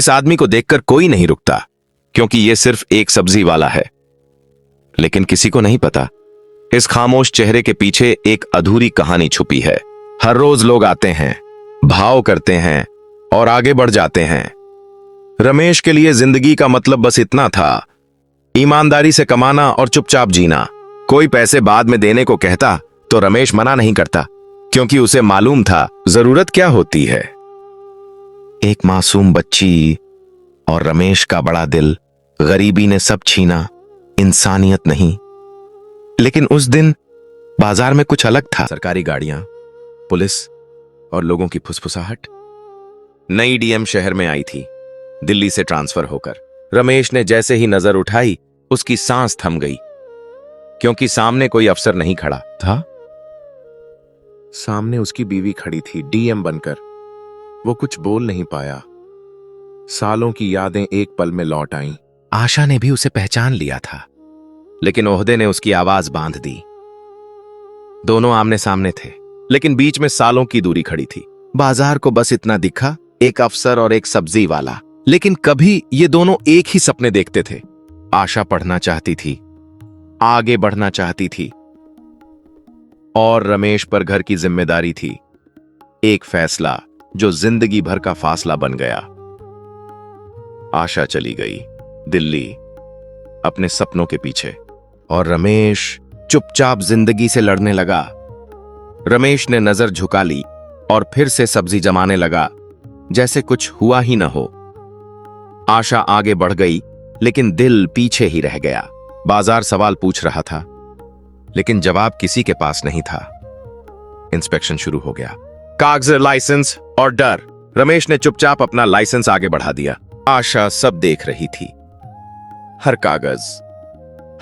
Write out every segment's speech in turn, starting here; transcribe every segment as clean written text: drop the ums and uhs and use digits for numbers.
इस आदमी को देखकर कोई नहीं रुकता क्योंकि यह सिर्फ एक सब्जी वाला है। लेकिन किसी को नहीं पता इस खामोश चेहरे के पीछे एक अधूरी कहानी छुपी है। हर रोज लोग आते हैं, भाव करते हैं और आगे बढ़ जाते हैं। रमेश के लिए जिंदगी का मतलब बस इतना था, ईमानदारी से कमाना और चुपचाप जीना। कोई पैसे बाद में देने को कहता तो रमेश मना नहीं करता क्योंकि उसे मालूम था जरूरत क्या होती है। एक मासूम बच्ची और रमेश का बड़ा दिल। गरीबी ने सब छीना, इंसानियत नहीं। लेकिन उस दिन बाजार में कुछ अलग था। सरकारी गाड़ियां, पुलिस और लोगों की फुसफुसाहट। नई डीएम शहर में आई थी, दिल्ली से ट्रांसफर होकर। रमेश ने जैसे ही नजर उठाई उसकी सांस थम गई क्योंकि सामने कोई अफसर नहीं खड़ा था। सामने उसकी बीवी खड़ी थी, डीएम बनकर। वो कुछ बोल नहीं पाया। सालों की यादें एक पल में लौट आईं। आशा ने भी उसे पहचान लिया था, लेकिन ओहदे ने उसकी आवाज बांध दी। दोनों आमने सामने थे, लेकिन बीच में सालों की दूरी खड़ी थी। बाजार को बस इतना दिखा, एक अफसर और एक सब्जी वाला। लेकिन कभी ये दोनों एक ही सपने देखते थे। आशा पढ़ना चाहती थी, आगे बढ़ना चाहती थी, और रमेश पर घर की जिम्मेदारी थी। एक फैसला जो जिंदगी भर का फासला बन गया। आशा चली गई दिल्ली अपने सपनों के पीछे, और रमेश चुपचाप जिंदगी से लड़ने लगा। रमेश ने नजर झुका ली और फिर से सब्जी जमाने लगा जैसे कुछ हुआ ही न हो। आशा आगे बढ़ गई, लेकिन दिल पीछे ही रह गया। बाजार सवाल पूछ रहा था, लेकिन जवाब किसी के पास नहीं था। इंस्पेक्शन शुरू हो गया। कागज, लाइसेंस और डर। रमेश ने चुपचाप अपना लाइसेंस आगे बढ़ा दिया। आशा सब देख रही थी, हर कागज,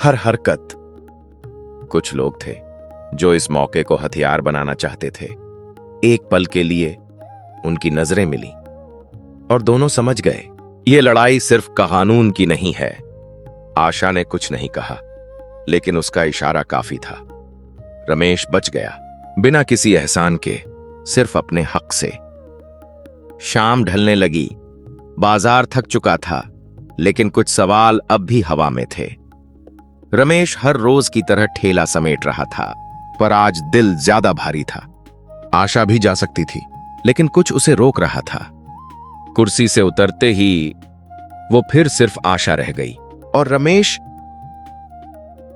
हर हरकत। कुछ लोग थे जो इस मौके को हथियार बनाना चाहते थे। एक पल के लिए उनकी नजरें मिली और दोनों समझ गए ये लड़ाई सिर्फ कानून की नहीं है। आशा ने कुछ नहीं कहा, लेकिन उसका इशारा काफी था। रमेश बच गया, बिना किसी एहसान के, सिर्फ अपने हक से। शाम ढलने लगी। बाजार थक चुका था, लेकिन कुछ सवाल अब भी हवा में थे। रमेश हर रोज की तरह ठेला समेट रहा था, पर आज दिल ज्यादा भारी था। आशा भी जा सकती थी, लेकिन कुछ उसे रोक रहा था। कुर्सी से उतरते ही वो फिर सिर्फ आशा रह गई, और रमेश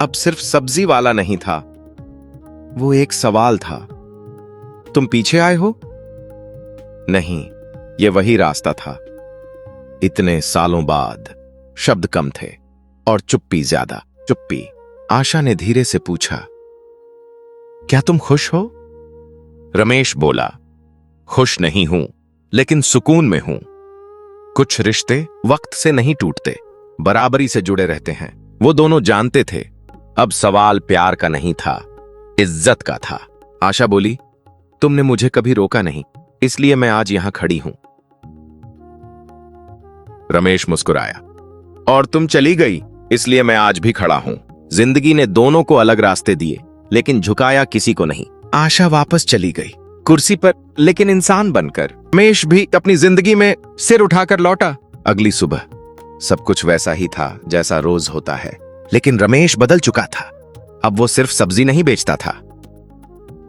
अब सिर्फ सब्जी वाला नहीं था, वो एक सवाल था। तुम पीछे आए हो? नहीं, ये वही रास्ता था। इतने सालों बाद शब्द कम थे और चुप्पी ज्यादा। चुप्पी। आशा ने धीरे से पूछा, क्या तुम खुश हो? रमेश बोला, खुश नहीं हूं, लेकिन सुकून में हूं। कुछ रिश्ते वक्त से नहीं टूटते, बराबरी से जुड़े रहते हैं। वो दोनों जानते थे अब सवाल प्यार का नहीं था, इज्जत का था। आशा बोली, तुमने मुझे कभी रोका नहीं, इसलिए मैं आज यहां खड़ी हूं। रमेश मुस्कुराया, और तुम चली गई, इसलिए मैं आज भी खड़ा हूं। जिंदगी ने दोनों को अलग रास्ते दिए, लेकिन झुकाया किसी को नहीं। आशा वापस चली गई, कुर्सी पर, लेकिन इंसान बनकर। रमेश भी अपनी जिंदगी में सिर उठाकर लौटा। अगली सुबह सब कुछ वैसा ही था जैसा रोज होता है, लेकिन रमेश बदल चुका था। अब वो सिर्फ सब्जी नहीं बेचता था,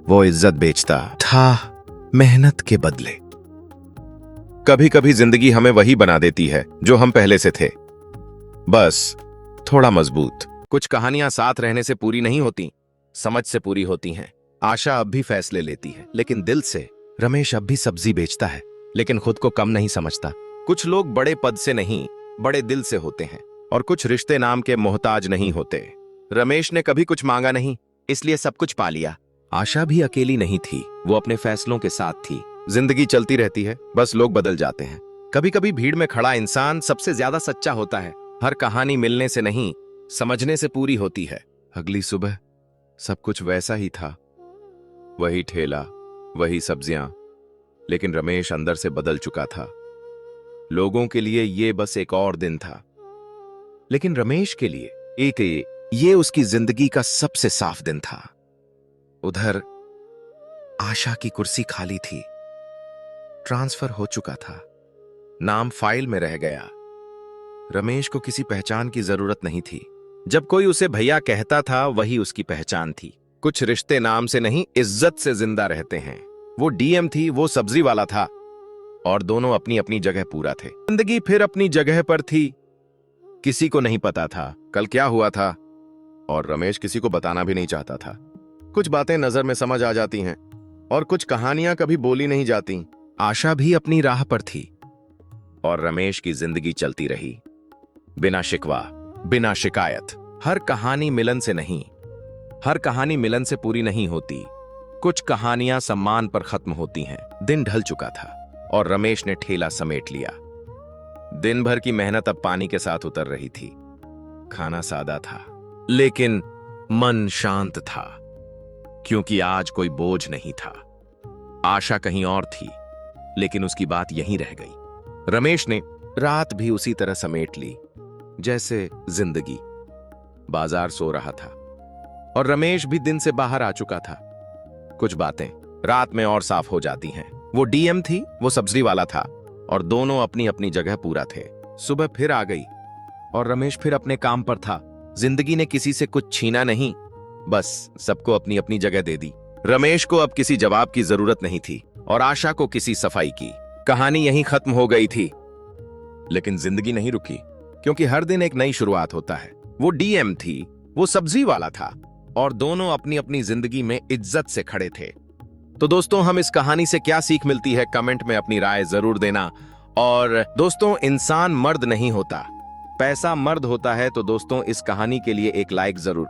वो इज्जत बेचता था, मेहनत के बदले। कभी कभी जिंदगी हमें वही बना देती है जो हम पहले से थे, बस थोड़ा मजबूत। कुछ कहानियां साथ रहने से पूरी नहीं होती, समझ से पूरी होती हैं। आशा अब भी फैसले लेती है, लेकिन दिल से। रमेश अब भी सब्जी बेचता है, लेकिन खुद को कम नहीं समझता। कुछ लोग बड़े पद से नहीं, बड़े दिल से होते हैं, और कुछ रिश्ते नाम के मोहताज नहीं होते। रमेश ने कभी कुछ मांगा नहीं, इसलिए सब कुछ पा लिया। आशा भी अकेली नहीं थी, वो अपने फैसलों के साथ थी। जिंदगी चलती रहती है, बस लोग बदल जाते हैं। कभी कभी भीड़ में खड़ा इंसान सबसे ज्यादा सच्चा होता है। हर कहानी मिलने से नहीं, समझने से पूरी होती है। अगली सुबह सब कुछ वैसा ही था, वही ठेला, वही सब्जियां, लेकिन रमेश अंदर से बदल चुका था। लोगों के लिए ये बस एक और दिन था, लेकिन रमेश के लिए ये उसकी जिंदगी का सबसे साफ दिन था। उधर आशा की कुर्सी खाली थी, ट्रांसफर हो चुका था, नाम फाइल में रह गया। रमेश को किसी पहचान की जरूरत नहीं थी। जब कोई उसे भैया कहता था वही उसकी पहचान थी। कुछ रिश्ते नाम से नहीं इज्जत से जिंदा रहते हैं। वो डीएम थी, वो सब्जी वाला था, और दोनों अपनी अपनी जगह पूरा थे। जिंदगी फिर अपनी जगह पर थी। किसी को नहीं पता था कल क्या हुआ था, और रमेश किसी को बताना भी नहीं चाहता था। कुछ बातें नजर में समझ आ जाती हैं और कुछ कहानियां कभी बोली नहीं जाती। आशा भी अपनी राह पर थी और रमेश की जिंदगी चलती रही, बिना शिकवा, बिना शिकायत। हर कहानी मिलन से नहीं, हर कहानी मिलन से पूरी नहीं होती। कुछ कहानियां सम्मान पर खत्म होती हैं। दिन ढल चुका था और रमेश ने ठेला समेट लिया। दिन भर की मेहनत अब पानी के साथ उतर रही थी। खाना सादा था, लेकिन मन शांत था, क्योंकि आज कोई बोझ नहीं था। आशा कहीं और थी, लेकिन उसकी बात यहीं रह गई। रमेश ने रात भी उसी तरह समेट ली जैसे जिंदगी। बाजार सो रहा था और रमेश भी दिन से बाहर आ चुका था। कुछ बातें रात में और साफ हो जाती हैं। वो डीएम थी, वो सब्जी वाला था, और दोनों अपनी अपनी जगह पूरा थे। सुबह फिर आ गई और रमेश फिर अपने काम पर था। जिंदगी ने किसी से कुछ छीना नहीं, बस सबको अपनी अपनी जगह दे दी। रमेश को अब किसी जवाब की जरूरत नहीं थी और आशा को किसी सफाई की। कहानी यहीं खत्म हो गई थी, लेकिन जिंदगी नहीं रुकी, क्योंकि हर दिन एक नई शुरुआत होता है। वो डीएम थी, वो सब्जी वाला था, और दोनों अपनी अपनी जिंदगी में इज्जत से खड़े थे। तो दोस्तों, हम इस कहानी से क्या सीख मिलती है, कमेंट में अपनी राय जरूर देना। और दोस्तों, इंसान मर्द नहीं होता, पैसा मर्द होता है। तो दोस्तों, इस कहानी के लिए एक लाइक जरूर